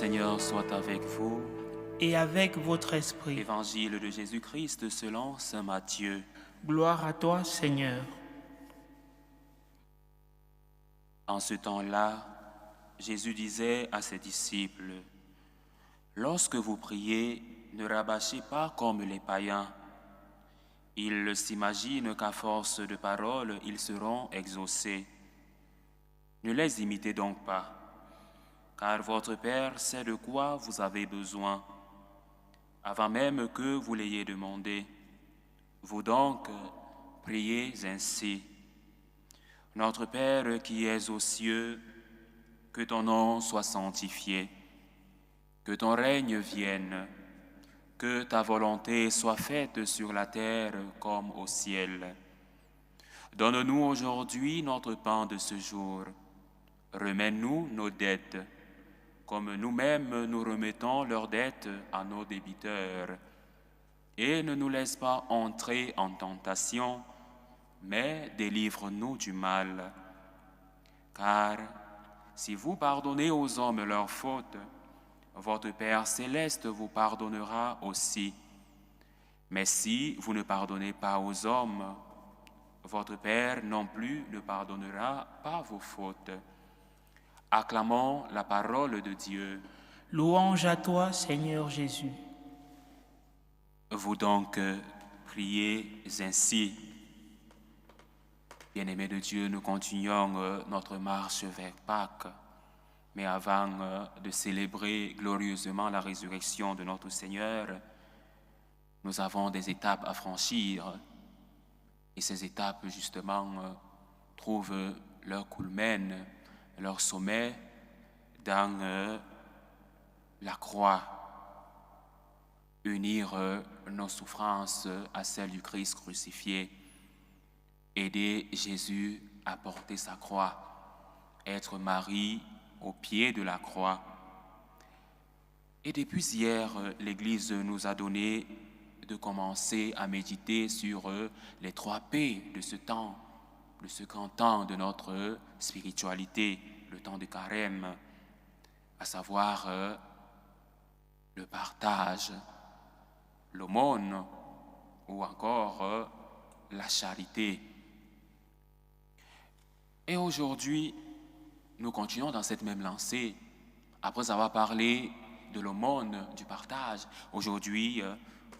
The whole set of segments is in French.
Seigneur soit avec vous. Et avec votre esprit. Évangile de Jésus-Christ selon saint Matthieu. Gloire à toi, Seigneur. En ce temps-là, Jésus disait à ses disciples, « Lorsque vous priez, ne rabâchez pas comme les païens. Ils s'imaginent qu'à force de paroles, ils seront exaucés. Ne les imitez donc pas, car votre Père sait de quoi vous avez besoin, avant même que vous l'ayez demandé. Vous donc, priez ainsi. Notre Père qui es aux cieux, que ton nom soit sanctifié, que ton règne vienne, que ta volonté soit faite sur la terre comme au ciel. Donne-nous aujourd'hui notre pain de ce jour. Remets-nous nos dettes, comme nous-mêmes nous remettons leurs dettes à nos débiteurs. Et ne nous laisse pas entrer en tentation, mais délivre-nous du mal. Car si vous pardonnez aux hommes leurs fautes, votre Père céleste vous pardonnera aussi. Mais si vous ne pardonnez pas aux hommes, votre Père non plus ne pardonnera pas vos fautes. Acclamons la parole de Dieu. Louange à toi, Seigneur Jésus. Vous donc priez ainsi. Bien-aimés de Dieu, nous continuons notre marche vers Pâques. Mais avant de célébrer glorieusement la résurrection de notre Seigneur, nous avons des étapes à franchir. Et ces étapes, justement, trouvent leur culmen, leur sommet dans la croix. Unir nos souffrances à celles du Christ crucifié. Aider Jésus à porter sa croix. Être Marie au pied de la croix. Et depuis hier, l'Église nous a donné de commencer à méditer sur les 3 P de ce temps, de ce grand temps de notre spiritualité, le temps de carême, à savoir le partage, l'aumône ou encore la charité. Et aujourd'hui, nous continuons dans cette même lancée. Après avoir parlé de l'aumône, du partage, aujourd'hui,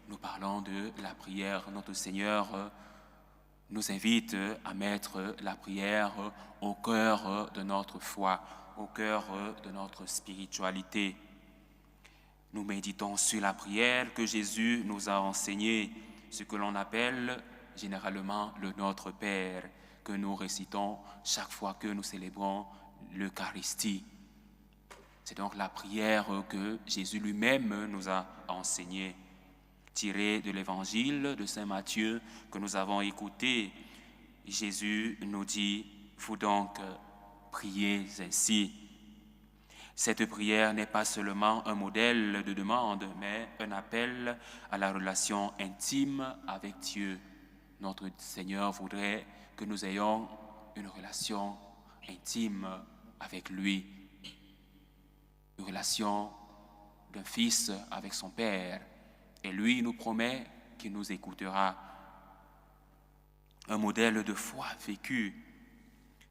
nous parlons de la prière. Notre Seigneur nous invite à mettre la prière au cœur de notre foi, au cœur de notre spiritualité. Nous méditons sur la prière que Jésus nous a enseignée, ce que l'on appelle généralement le Notre Père, que nous récitons chaque fois que nous célébrons l'Eucharistie. C'est donc la prière que Jésus lui-même nous a enseignée, tirée de l'évangile de saint Matthieu que nous avons écouté. Jésus nous dit, vous donc priez ainsi. Cette prière n'est pas seulement un modèle de demande, mais un appel à la relation intime avec Dieu. Notre Seigneur voudrait que nous ayons une relation intime avec lui, une relation d'un fils avec son Père. Et lui nous promet qu'il nous écoutera. Un modèle de foi vécu.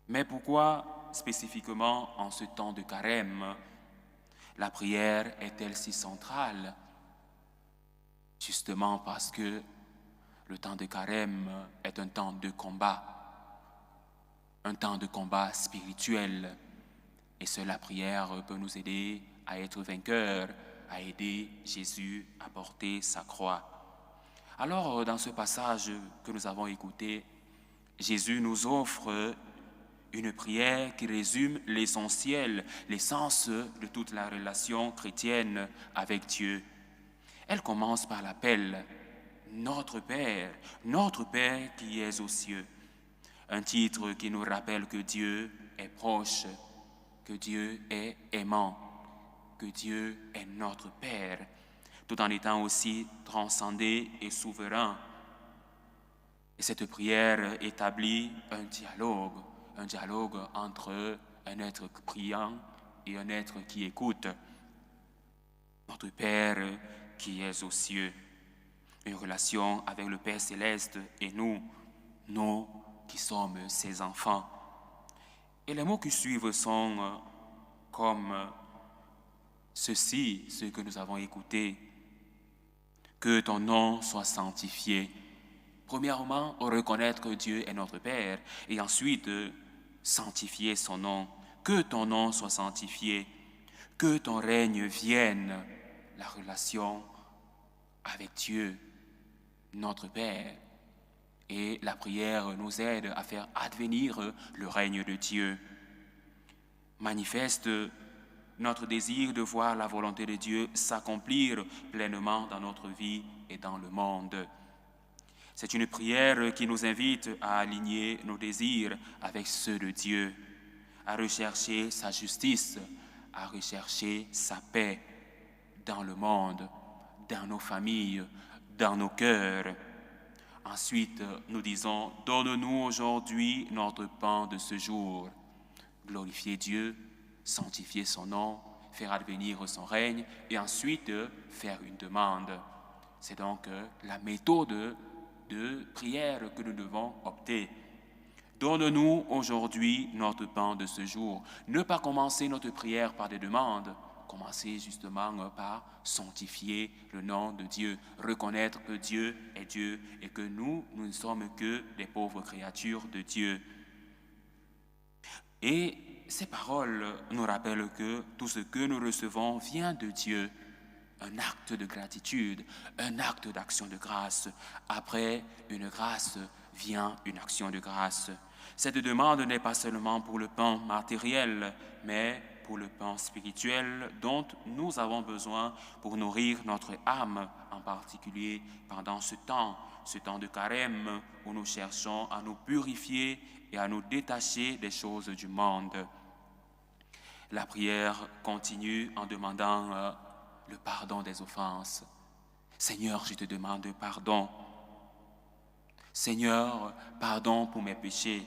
Mais pourquoi spécifiquement en ce temps de carême, la prière est-elle si centrale? Justement parce que le temps de carême est un temps de combat spirituel. Et seule la prière peut nous aider à être vainqueurs, à aider Jésus à porter sa croix. Alors, dans ce passage que nous avons écouté, Jésus nous offre une prière qui résume l'essentiel, l'essence de toute la relation chrétienne avec Dieu. Elle commence par l'appel « Notre Père qui es aux cieux ». Un titre qui nous rappelle que Dieu est proche, que Dieu est aimant, que Dieu est notre Père, tout en étant aussi transcendé et souverain. Et cette prière établit un dialogue entre un être priant et un être qui écoute. Notre Père qui es aux cieux. Une relation avec le Père céleste et nous qui sommes ses enfants. Et les mots qui suivent sont comme ceci, ce que nous avons écouté. Que ton nom soit sanctifié. Premièrement, reconnaître que Dieu est notre Père et ensuite sanctifier son nom. Que ton nom soit sanctifié. Que ton règne vienne. La relation avec Dieu, notre Père. Et la prière nous aide à faire advenir le règne de Dieu. Manifeste notre désir de voir la volonté de Dieu s'accomplir pleinement dans notre vie et dans le monde. C'est une prière qui nous invite à aligner nos désirs avec ceux de Dieu, à rechercher sa justice, à rechercher sa paix dans le monde, dans nos familles, dans nos cœurs. Ensuite, nous disons, donne-nous aujourd'hui notre pain de ce jour. Glorifier Dieu, sanctifier son nom, faire advenir son règne et ensuite faire une demande. C'est donc la méthode de prière que nous devons opter. Donne-nous aujourd'hui notre pain de ce jour. Ne pas commencer notre prière par des demandes, commencer justement par sanctifier le nom de Dieu, reconnaître que Dieu est Dieu et que nous ne sommes que des pauvres créatures de Dieu. Et ces paroles nous rappellent que tout ce que nous recevons vient de Dieu. Un acte de gratitude, un acte d'action de grâce. Après une grâce vient une action de grâce. Cette demande n'est pas seulement pour le pain matériel, mais pour le pain spirituel dont nous avons besoin pour nourrir notre âme, en particulier pendant ce temps de carême où nous cherchons à nous purifier et à nous détacher des choses du monde. La prière continue en demandant le pardon des offenses. Seigneur, je te demande pardon. Seigneur, pardon pour mes péchés.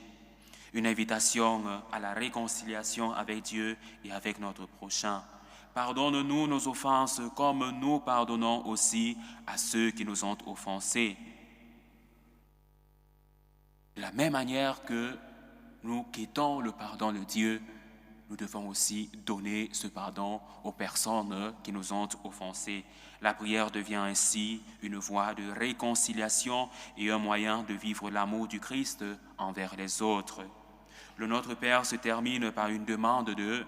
Une invitation à la réconciliation avec Dieu et avec notre prochain. Pardonne-nous nos offenses comme nous pardonnons aussi à ceux qui nous ont offensés. De la même manière que nous quittons le pardon de Dieu, nous devons aussi donner ce pardon aux personnes qui nous ont offensés. La prière devient ainsi une voie de réconciliation et un moyen de vivre l'amour du Christ envers les autres. Le Notre Père se termine par une demande de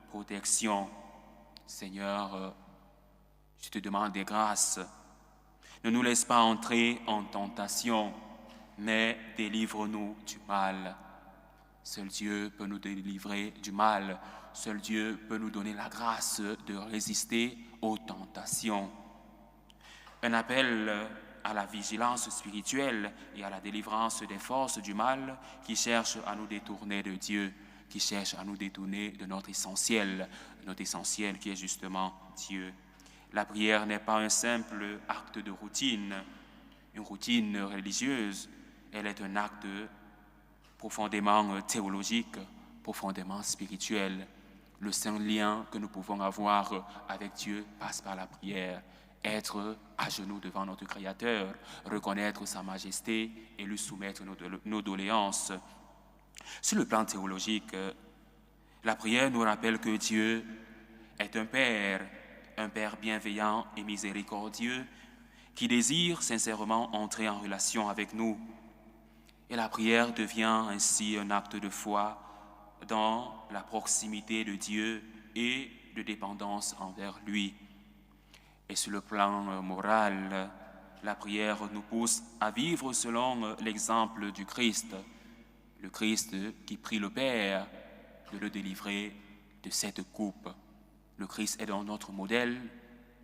protection. Seigneur, je te demande des grâces. Ne nous laisse pas entrer en tentation, mais délivre-nous du mal. Seul Dieu peut nous délivrer du mal. Seul Dieu peut nous donner la grâce de résister aux tentations. Un appel à la vigilance spirituelle et à la délivrance des forces du mal qui cherchent à nous détourner de Dieu, qui cherchent à nous détourner de notre essentiel qui est justement Dieu. La prière n'est pas un simple acte de routine, une routine religieuse. Elle est un acte profondément théologique, profondément spirituel. Le seul lien que nous pouvons avoir avec Dieu passe par la prière. Être à genoux devant notre Créateur, reconnaître sa majesté et lui soumettre nos doléances. Sur le plan théologique, la prière nous rappelle que Dieu est un Père bienveillant et miséricordieux qui désire sincèrement entrer en relation avec nous. Et la prière devient ainsi un acte de foi dans la proximité de Dieu et de dépendance envers lui. Et sur le plan moral, la prière nous pousse à vivre selon l'exemple du Christ, le Christ qui prie le Père de le délivrer de cette coupe. Le Christ est dans notre modèle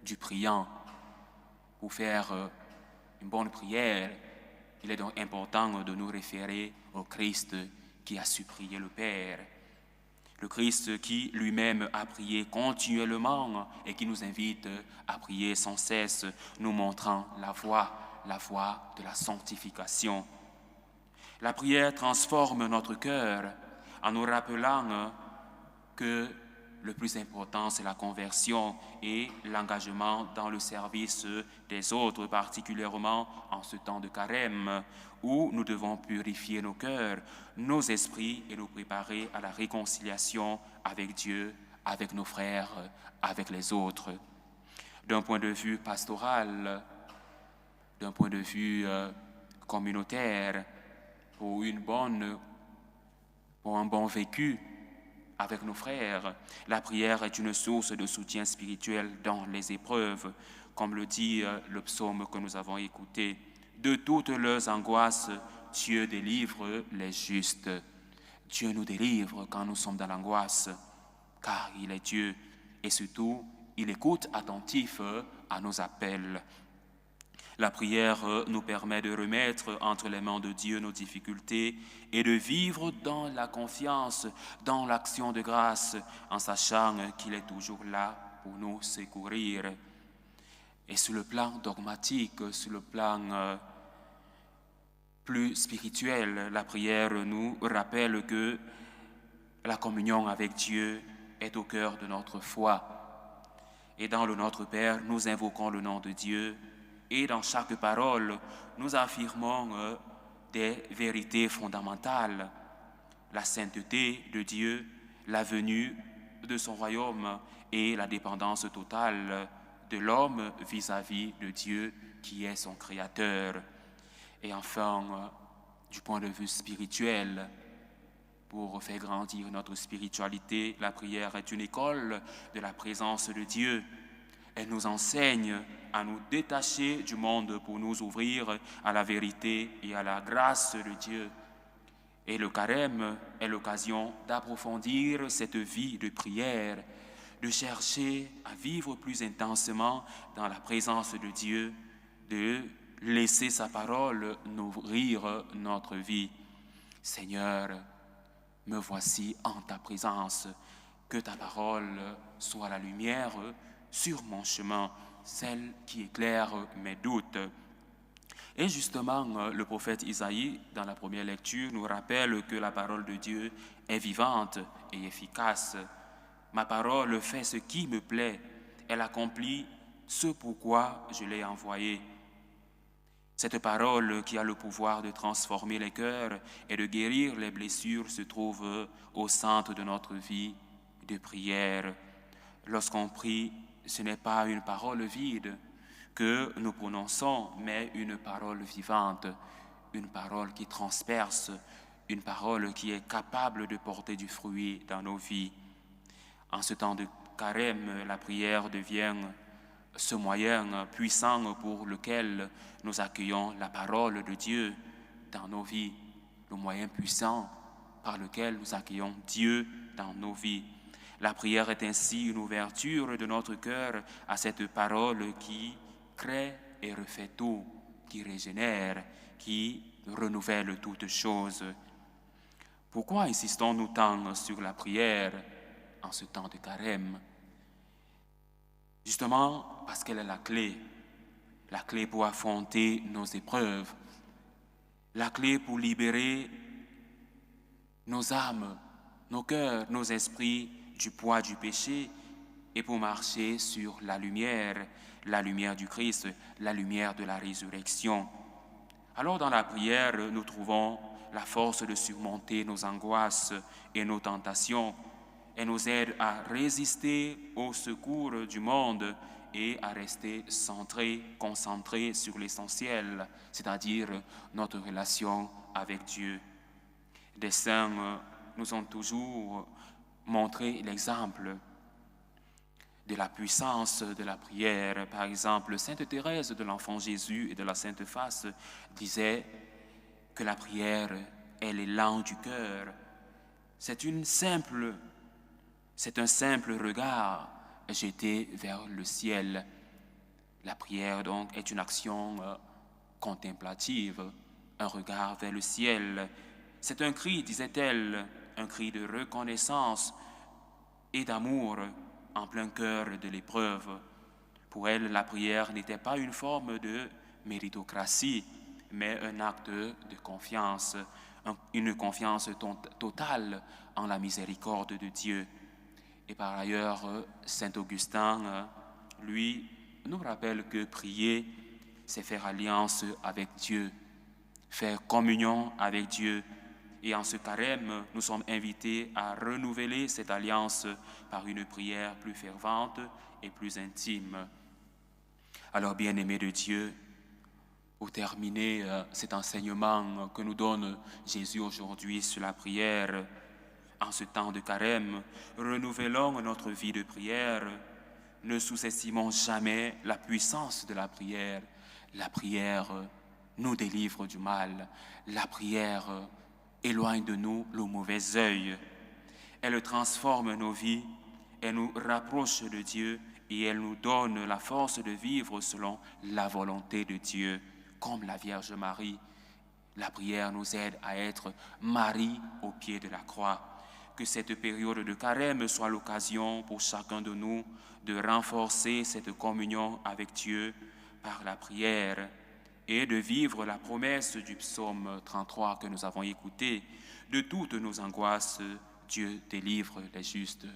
du priant. Pour faire une bonne prière, il est donc important de nous référer au Christ qui a su prier le Père. Le Christ qui lui-même a prié continuellement et qui nous invite à prier sans cesse, nous montrant la voie de la sanctification. La prière transforme notre cœur en nous rappelant que le plus important, c'est la conversion et l'engagement dans le service des autres, particulièrement en ce temps de carême, où nous devons purifier nos cœurs, nos esprits et nous préparer à la réconciliation avec Dieu, avec nos frères, avec les autres. D'un point de vue pastoral, d'un point de vue communautaire, pour un bon vécu avec nos frères, la prière est une source de soutien spirituel dans les épreuves, comme le dit le psaume que nous avons écouté. De toutes leurs angoisses, Dieu délivre les justes. Dieu nous délivre quand nous sommes dans l'angoisse, car il est Dieu et surtout, il écoute attentif à nos appels. La prière nous permet de remettre entre les mains de Dieu nos difficultés et de vivre dans la confiance, dans l'action de grâce, en sachant qu'il est toujours là pour nous secourir. Et sur le plan dogmatique, sur le plan plus spirituel, la prière nous rappelle que la communion avec Dieu est au cœur de notre foi. Et dans le Notre Père, nous invoquons le nom de Dieu. Et dans chaque parole, nous affirmons des vérités fondamentales. La sainteté de Dieu, la venue de son royaume et la dépendance totale de l'homme vis-à-vis de Dieu qui est son créateur. Et enfin, du point de vue spirituel, pour faire grandir notre spiritualité, la prière est une école de la présence de Dieu. Elle nous enseigne à nous détacher du monde pour nous ouvrir à la vérité et à la grâce de Dieu. Et le carême est l'occasion d'approfondir cette vie de prière, de chercher à vivre plus intensement dans la présence de Dieu, de laisser sa parole nourrir notre vie. Seigneur, me voici en ta présence, que ta parole soit la lumière sur mon chemin, celle qui éclaire mes doutes. Et justement, le prophète Isaïe, dans la première lecture, nous rappelle que la parole de Dieu est vivante et efficace. Ma parole fait ce qui me plaît, elle accomplit ce pourquoi je l'ai envoyée. Cette parole qui a le pouvoir de transformer les cœurs et de guérir les blessures se trouve au centre de notre vie de prière. Lorsqu'on prie, ce n'est pas une parole vide que nous prononçons, mais une parole vivante, une parole qui transperce, une parole qui est capable de porter du fruit dans nos vies. En ce temps de carême, la prière devient ce moyen puissant pour lequel nous accueillons la parole de Dieu dans nos vies, le moyen puissant par lequel nous accueillons Dieu dans nos vies. La prière est ainsi une ouverture de notre cœur à cette parole qui crée et refait tout, qui régénère, qui renouvelle toutes choses. Pourquoi insistons-nous tant sur la prière en ce temps de carême? Justement parce qu'elle est la clé pour affronter nos épreuves, la clé pour libérer nos âmes, nos cœurs, nos esprits du poids du péché et pour marcher sur la lumière du Christ, la lumière de la résurrection. Alors dans la prière, nous trouvons la force de surmonter nos angoisses et nos tentations. Elle nous aide à résister au secours du monde et à rester centrés, concentrés sur l'essentiel, c'est-à-dire notre relation avec Dieu. Des saints nous ont toujours montré l'exemple de la puissance de la prière. Par exemple, Sainte Thérèse de l'Enfant Jésus et de la Sainte Face disait que la prière est l'élan du cœur. C'est un simple regard jeté vers le ciel. La prière, donc, est une action contemplative, un regard vers le ciel. C'est un cri, disait-elle, un cri de reconnaissance et d'amour en plein cœur de l'épreuve. Pour elle, la prière n'était pas une forme de méritocratie, mais un acte de confiance, une confiance totale en la miséricorde de Dieu. Et par ailleurs, Saint Augustin, lui, nous rappelle que prier, c'est faire alliance avec Dieu, faire communion avec Dieu. Et en ce carême, nous sommes invités à renouveler cette alliance par une prière plus fervente et plus intime. Alors, bien-aimés de Dieu, pour terminer cet enseignement que nous donne Jésus aujourd'hui sur la prière, en ce temps de carême, renouvelons notre vie de prière. Ne sous-estimons jamais la puissance de la prière. La prière nous délivre du mal. La prière éloigne de nous le mauvais œil. Elle transforme nos vies, elle nous rapproche de Dieu et elle nous donne la force de vivre selon la volonté de Dieu, comme la Vierge Marie. La prière nous aide à être Marie au pied de la croix. Que cette période de carême soit l'occasion pour chacun de nous de renforcer cette communion avec Dieu par la prière et de vivre la promesse du psaume 33 que nous avons écouté. De toutes nos angoisses, Dieu délivre les justes.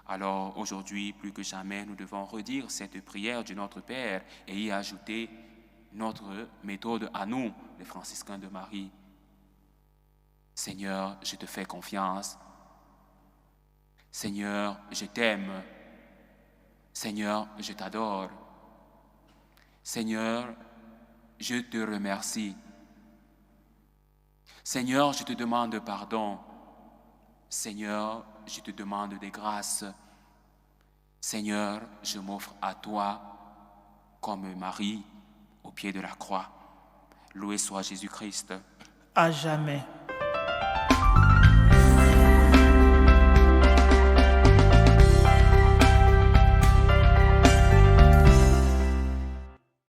Alors aujourd'hui, plus que jamais, nous devons redire cette prière du Notre Père et y ajouter notre méthode à nous, les franciscains de Marie. Seigneur, je te fais confiance. Seigneur, je t'aime. Seigneur, je t'adore. Seigneur, je te remercie. Seigneur, je te demande pardon. Seigneur, je te demande des grâces. Seigneur, je m'offre à toi comme Marie au pied de la croix. Loué soit Jésus-Christ. À jamais.